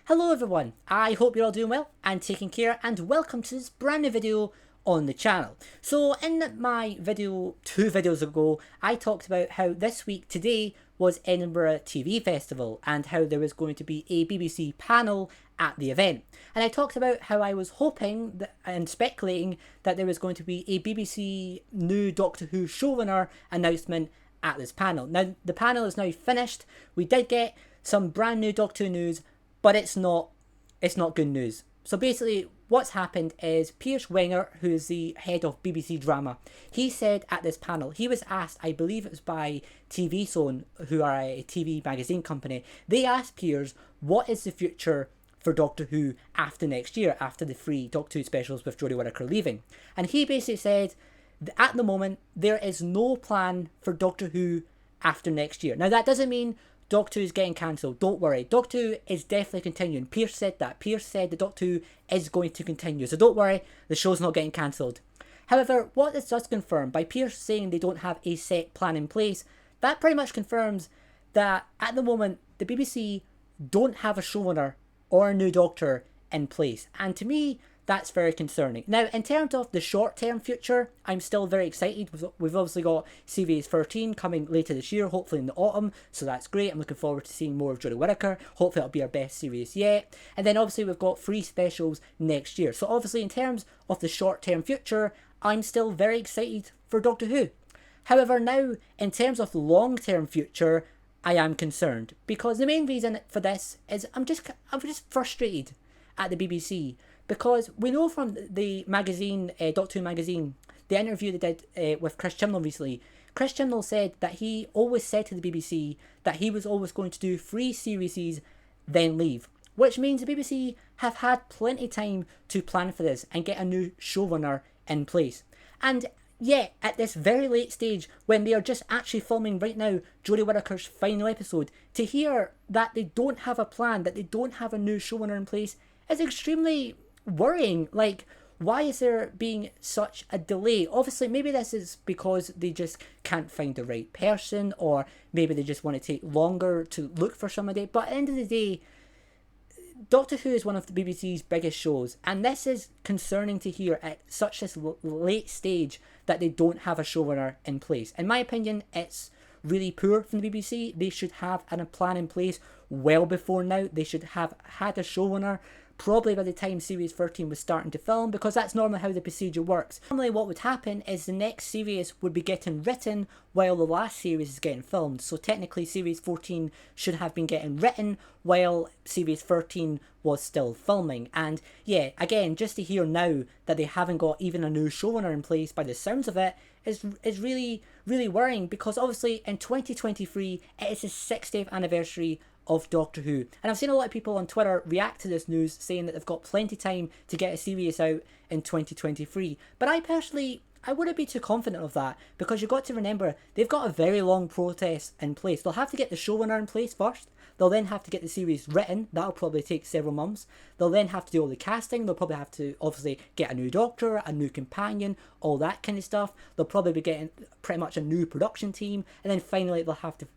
Hello everyone, I hope you're all doing well and taking care, and welcome to this brand new video on the channel. So in my video, 2 videos ago, I talked about how this week today was Edinburgh TV Festival and how there was going to be a BBC panel at the event. And I talked about how I was hoping and speculating that there was going to be a BBC new Doctor Who showrunner announcement at this panel. Now the panel is now finished. We did get some brand new Doctor Who news, but it's not good news. So basically what's happened is Piers Wenger, who is the head of BBC Drama, he said at this panel, he was asked, I believe it was by TV Zone, who are a TV magazine company, they asked Piers, what is the future for Doctor Who after next year, after the 3 Doctor Who specials with Jodie Whittaker leaving? And he basically said, at the moment, there is no plan for Doctor Who after next year. Now that doesn't mean Doctor Who is getting cancelled. Don't worry. Doctor Who is definitely continuing. Pierce said that. Pierce said the Doctor Who is going to continue. So don't worry, the show's not getting cancelled. However, what this does confirm, by Pierce saying they don't have a set plan in place, that pretty much confirms that at the moment, the BBC don't have a showrunner or a new Doctor in place. And to me, that's very concerning. Now, in terms of the short-term future, I'm still very excited. We've obviously got Series 13 coming later this year, hopefully in the autumn, so that's great. I'm looking forward to seeing more of Jodie Whittaker. Hopefully it'll be our best series yet. And then obviously we've got 3 specials next year. So obviously in terms of the short-term future, I'm still very excited for Doctor Who. However, now, in terms of long-term future, I am concerned. Because the main reason for this is I'm just frustrated at the BBC. Because we know from the magazine, Doctor Who magazine, the interview they did with Chris Chibnall recently, Chris Chibnall said that he always said to the BBC that he was always going to do 3 series, then leave. Which means the BBC have had plenty of time to plan for this and get a new showrunner in place. And yet, at this very late stage, when they are just actually filming right now Jodie Whittaker's final episode, to hear that they don't have a plan, that they don't have a new showrunner in place, is extremely worrying. Like, why is there being such a delay? Obviously, maybe this is because they just can't find the right person, or maybe they just want to take longer to look for somebody. But at the end of the day, Doctor Who is one of the BBC's biggest shows, and this is concerning to hear at such this late stage that they don't have a showrunner in place. In my opinion, it's really poor from the BBC. They should have a plan in place well before now. They should have had a showrunner probably by the time Series 13 was starting to film, because that's normally how the procedure works. Normally what would happen is the next series would be getting written while the last series is getting filmed. So technically Series 14 should have been getting written while Series 13 was still filming. And yeah, again, just to hear now that they haven't got even a new showrunner in place by the sounds of it is really, really worrying, because obviously in 2023 it is the 60th anniversary of Doctor Who. And I've seen a lot of people on Twitter react to this news, saying that they've got plenty of time to get a series out in 2023. But I personally, I wouldn't be too confident of that, because you've got to remember, they've got a very long process in place. They'll have to get the showrunner in place first. They'll then have to get the series written. That'll probably take several months. They'll then have to do all the casting. They'll probably have to, obviously, get a new doctor, a new companion, all that kind of stuff. They'll probably be getting pretty much a new production team. And then finally, they'll have to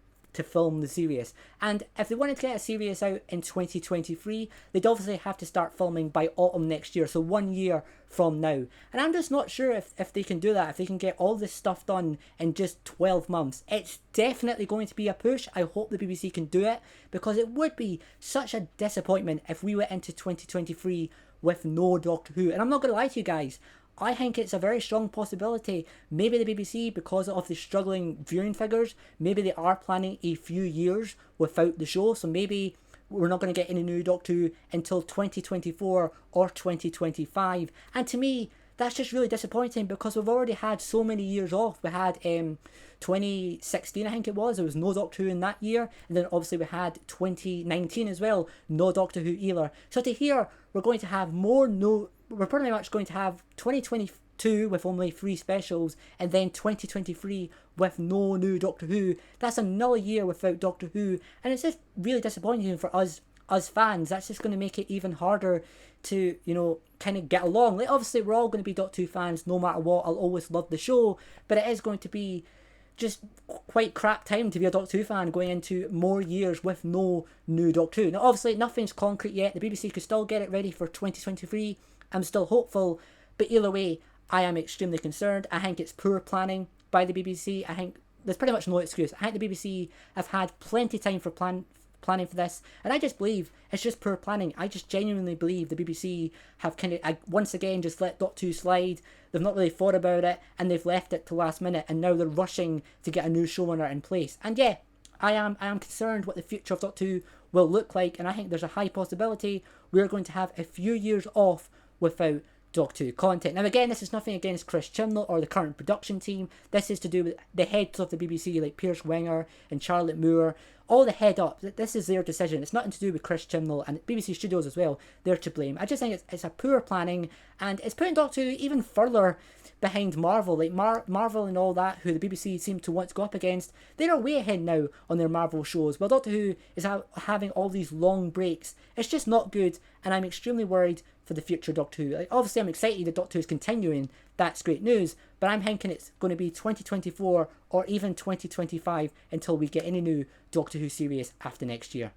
film the series. And if they wanted to get a series out in 2023, they'd obviously have to start filming by autumn next year, so 1 year from now. And I'm just not sure if they can do that, if they can get all this stuff done in just 12 months. It's definitely going to be a push. I hope the BBC can do it, because it would be such a disappointment if we went into 2023 with no Doctor Who. And I'm not going to lie to you guys, I think it's a very strong possibility. Maybe the BBC, because of the struggling viewing figures, maybe they are planning a few years without the show. So maybe we're not going to get any new Doctor Who until 2024 or 2025. And to me, that's just really disappointing, because we've already had so many years off. We had 2016, I think it was. There was no Doctor Who in that year. And then obviously we had 2019 as well. No Doctor Who either. So to hear we're going to have we're pretty much going to have 2022 with only 3 specials, and then 2023 with no new Doctor Who. That's another year without Doctor Who, and it's just really disappointing for us fans. That's just going to make it even harder to, you know, kind of get along. Like, obviously we're all going to be Doctor Who fans no matter what. I'll always love the show, but it is going to be just quite crap time to be a Doctor Who fan going into more years with no new Doctor Who. Now obviously nothing's concrete yet, the BBC could still get it ready for 2023, I'm still hopeful, but either way I am extremely concerned. I think it's poor planning by the BBC. I think there's pretty much no excuse. I think the BBC have had plenty of time for planning for this, and I just believe it's just poor planning. I just genuinely believe the BBC have kind of once again just let Doctor Who slide. They've not really thought about it, and they've left it to last minute, and now they're rushing to get a new showrunner in place. And yeah, I am concerned what the future of Doctor Who will look like, and I think there's a high possibility we're going to have a few years off without Doctor Who content. Now again, this is nothing against Chris Chibnall or the current production team. This is to do with the heads of the BBC like Piers Wenger and Charlotte Moore, all the head up. This is their decision. It's nothing to do with Chris Chibnall and BBC Studios as well. They're to blame. I just think it's a poor planning, and it's putting Doctor Who even further behind Marvel. Like Marvel and all that, who the BBC seem to want to go up against, they're way ahead now on their Marvel shows. Well, Doctor Who is having all these long breaks. It's just not good, and I'm extremely worried for the future Doctor Who. Like, obviously I'm excited that Doctor Who is continuing, that's great news, but I'm thinking it's going to be 2024 or even 2025 until we get any new Doctor Who series after next year.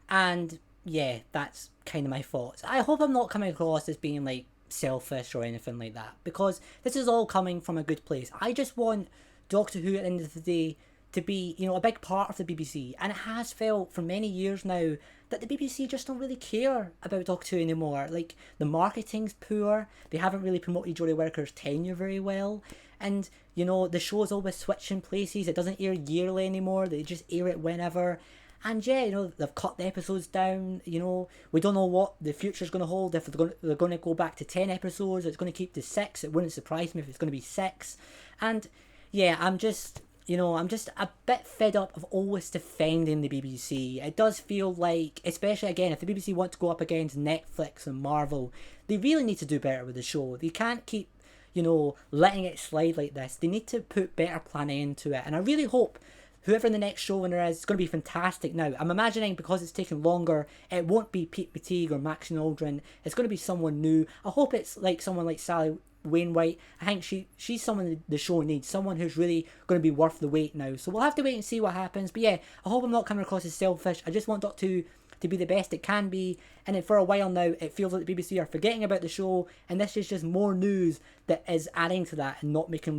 And yeah, that's kind of my thoughts. I hope I'm not coming across as being like selfish or anything like that, because this is all coming from a good place. I just want Doctor Who at the end of the day to be, you know, a big part of the BBC, and it has felt for many years now that the BBC just don't really care about Doctor Who anymore. Like, the marketing's poor, they haven't really promoted Jodie Whittaker's tenure very well, and, you know, the show's always switching places, it doesn't air yearly anymore, they just air it whenever. And yeah, you know, they've cut the episodes down, you know, we don't know what the future's going to hold, if they're going to go back to 10 episodes, it's going to keep to 6, it wouldn't surprise me if it's going to be 6. And yeah, I'm just a bit fed up of always defending the BBC. It does feel like, especially again, if the BBC want to go up against Netflix and Marvel, they really need to do better with the show. They can't keep, you know, letting it slide like this. They need to put better planning into it. And I really hope whoever the next showrunner is going to be fantastic now. I'm imagining because it's taken longer, it won't be Pete Matigue or Maxine Aldrin. It's going to be someone new. I hope it's like someone like Sally Wainwright. I think she's someone the show needs, someone who's really going to be worth the wait now. So we'll have to wait and see what happens. But yeah, I hope I'm not coming across as selfish. I just want Doctor Who to be the best it can be, and then for a while now it feels like the BBC are forgetting about the show, and this is just more news that is adding to that and not looking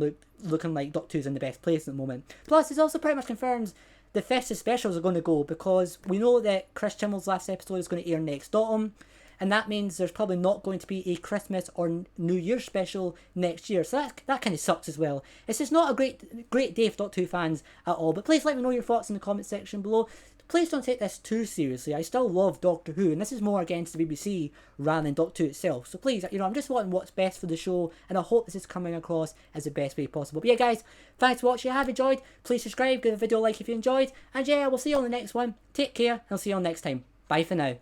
like Doctor Who's in the best place at the moment. Plus, it also pretty much confirms the festive specials are going to go, because we know that Chris Chibnall's last episode is going to air next autumn, and that means there's probably not going to be a Christmas or New Year special next year. So that kind of sucks as well. It's just not a great day for Doctor Who fans at all. But please let me know your thoughts in the comment section below. Please don't take this too seriously. I still love Doctor Who, and this is more against the BBC rather than Doctor Who itself. So please, you know, I'm just wanting what's best for the show, and I hope this is coming across as the best way possible. But yeah, guys, thanks for watching. If you have enjoyed, please subscribe, give the video a like if you enjoyed, and yeah, we'll see you on the next one. Take care, and I'll see you all next time. Bye for now.